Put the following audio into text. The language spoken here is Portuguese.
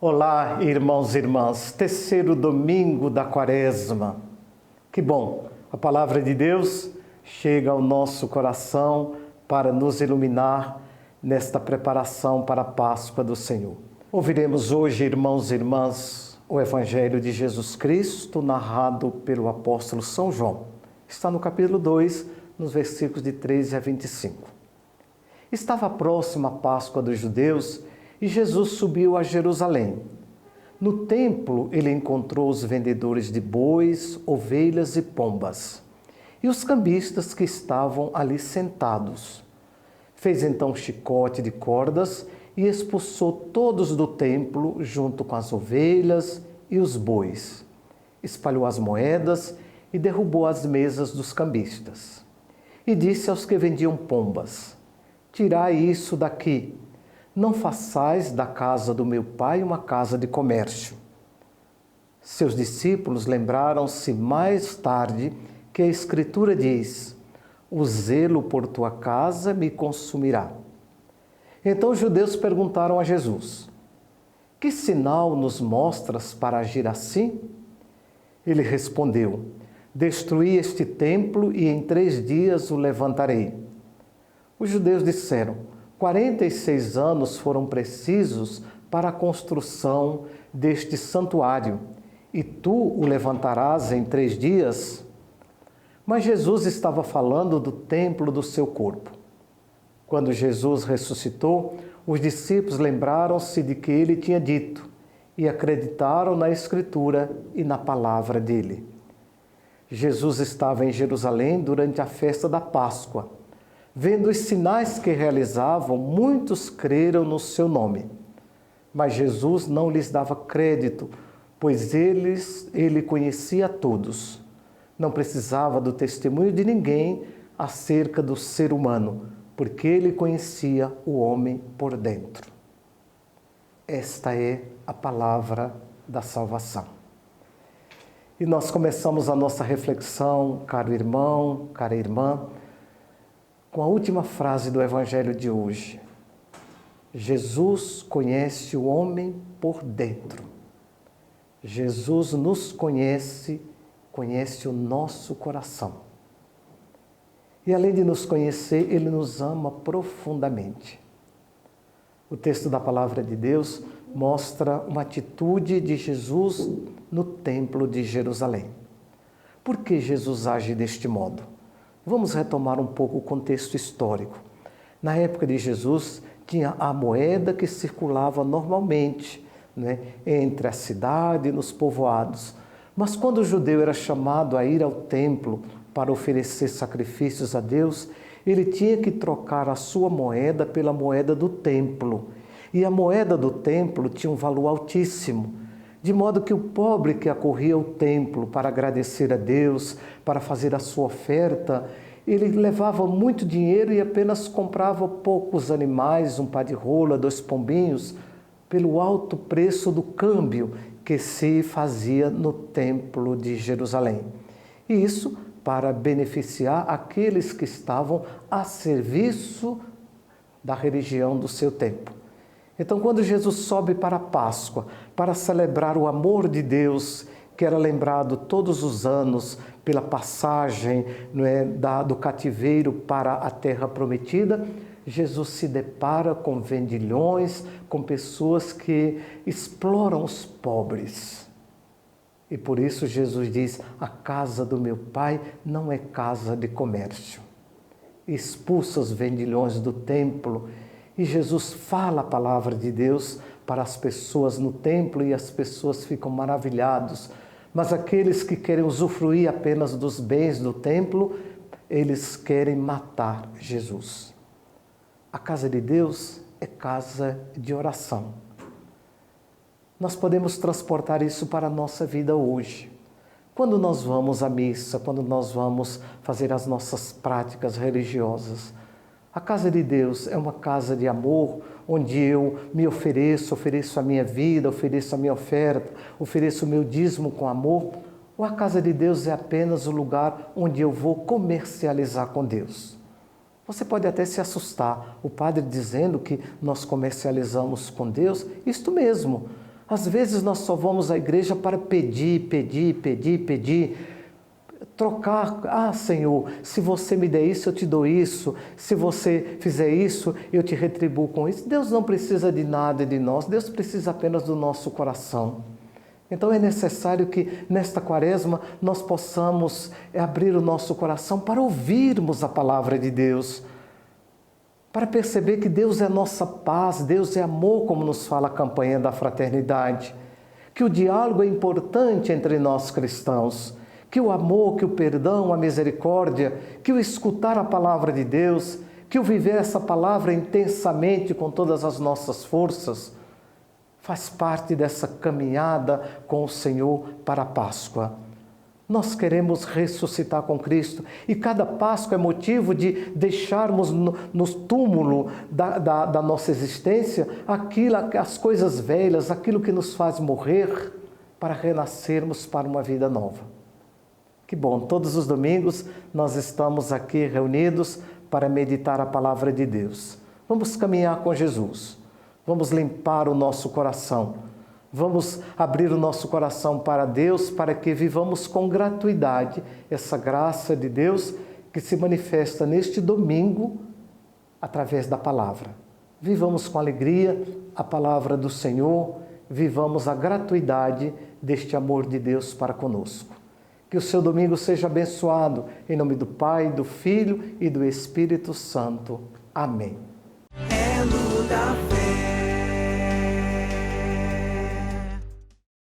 Olá, irmãos e irmãs, terceiro domingo da Quaresma. Que bom, a palavra de Deus chega ao nosso coração para nos iluminar nesta preparação para a Páscoa do Senhor. Ouviremos hoje, irmãos e irmãs, o Evangelho de Jesus Cristo, narrado pelo apóstolo São João. Está no capítulo 2, nos versículos de 13 a 25. Estava próxima a Páscoa dos judeus e Jesus subiu a Jerusalém. No templo, ele encontrou os vendedores de bois, ovelhas e pombas, e os cambistas que estavam ali sentados. Fez então um chicote de cordas e expulsou todos do templo, junto com as ovelhas e os bois. Espalhou as moedas e derrubou as mesas dos cambistas. E disse aos que vendiam pombas: tirai isso daqui. Não façais da casa do meu pai uma casa de comércio. Seus discípulos lembraram-se mais tarde que a Escritura diz: o zelo por tua casa me consumirá. Então os judeus perguntaram a Jesus: que sinal nos mostras para agir assim? Ele respondeu: destruí este templo e em 3 dias o levantarei. Os judeus disseram: 46 anos foram precisos para a construção deste santuário, e tu o levantarás em 3 dias? Mas Jesus estava falando do templo do seu corpo. Quando Jesus ressuscitou, os discípulos lembraram-se de que ele tinha dito e acreditaram na Escritura e na palavra dele. Jesus estava em Jerusalém durante a festa da Páscoa. Vendo os sinais que realizavam, muitos creram no seu nome. Mas Jesus não lhes dava crédito, pois ele conhecia a todos. Não precisava do testemunho de ninguém acerca do ser humano, porque ele conhecia o homem por dentro. Esta é a palavra da salvação. E nós começamos a nossa reflexão, caro irmão, cara irmã, com a última frase do Evangelho de hoje. Jesus conhece o homem por dentro. Jesus nos conhece, conhece o nosso coração. E além de nos conhecer, Ele nos ama profundamente. O texto da Palavra de Deus mostra uma atitude de Jesus no Templo de Jerusalém. Por que Jesus age deste modo? Vamos retomar um pouco o contexto histórico. Na época de Jesus, tinha a moeda que circulava normalmente, entre a cidade e nos povoados. Mas quando o judeu era chamado a ir ao templo para oferecer sacrifícios a Deus, ele tinha que trocar a sua moeda pela moeda do templo. E a moeda do templo tinha um valor altíssimo, de modo que o pobre que acorria ao templo para agradecer a Deus, para fazer a sua oferta, ele levava muito dinheiro e apenas comprava poucos animais, um par de rola, 2 pombinhos, pelo alto preço do câmbio que se fazia no templo de Jerusalém. E isso para beneficiar aqueles que estavam a serviço da religião do seu tempo. Então, quando Jesus sobe para a Páscoa, para celebrar o amor de Deus, que era lembrado todos os anos pela passagem do cativeiro para a terra prometida, Jesus se depara com vendilhões, com pessoas que exploram os pobres. E por isso Jesus diz: a casa do meu pai não é casa de comércio. Expulsa os vendilhões do templo. E Jesus fala a palavra de Deus para as pessoas no templo e as pessoas ficam maravilhados. Mas aqueles que querem usufruir apenas dos bens do templo, eles querem matar Jesus. A casa de Deus é casa de oração. Nós podemos transportar isso para a nossa vida hoje. Quando nós vamos à missa, quando nós vamos fazer as nossas práticas religiosas, a casa de Deus é uma casa de amor, onde eu me ofereço a minha vida, ofereço a minha oferta, ofereço o meu dízimo com amor? Ou a casa de Deus é apenas o lugar onde eu vou comercializar com Deus? Você pode até se assustar, o padre dizendo que nós comercializamos com Deus, isto mesmo. Às vezes nós só vamos à igreja para pedir, trocar. Senhor, se você me der isso, eu te dou isso. Se você fizer isso, eu te retribuo com isso. Deus não precisa de nada de nós, Deus precisa apenas do nosso coração. Então é necessário que nesta quaresma nós possamos abrir o nosso coração para ouvirmos a palavra de Deus, para perceber que Deus é nossa paz, Deus é amor, como nos fala a campanha da fraternidade, que o diálogo é importante entre nós cristãos, que o amor, que o perdão, a misericórdia, que o escutar a palavra de Deus, que o viver essa palavra intensamente com todas as nossas forças, faz parte dessa caminhada com o Senhor para a Páscoa. Nós queremos ressuscitar com Cristo e cada Páscoa é motivo de deixarmos no túmulo da nossa existência as coisas velhas, aquilo que nos faz morrer, para renascermos para uma vida nova. Que bom, todos os domingos nós estamos aqui reunidos para meditar a palavra de Deus. Vamos caminhar com Jesus. Vamos limpar o nosso coração. Vamos abrir o nosso coração para Deus, para que vivamos com gratuidade essa graça de Deus que se manifesta neste domingo através da palavra. Vivamos com alegria a palavra do Senhor, vivamos a gratuidade deste amor de Deus para conosco. Que o seu domingo seja abençoado, em nome do Pai, do Filho e do Espírito Santo. Amém. É luta.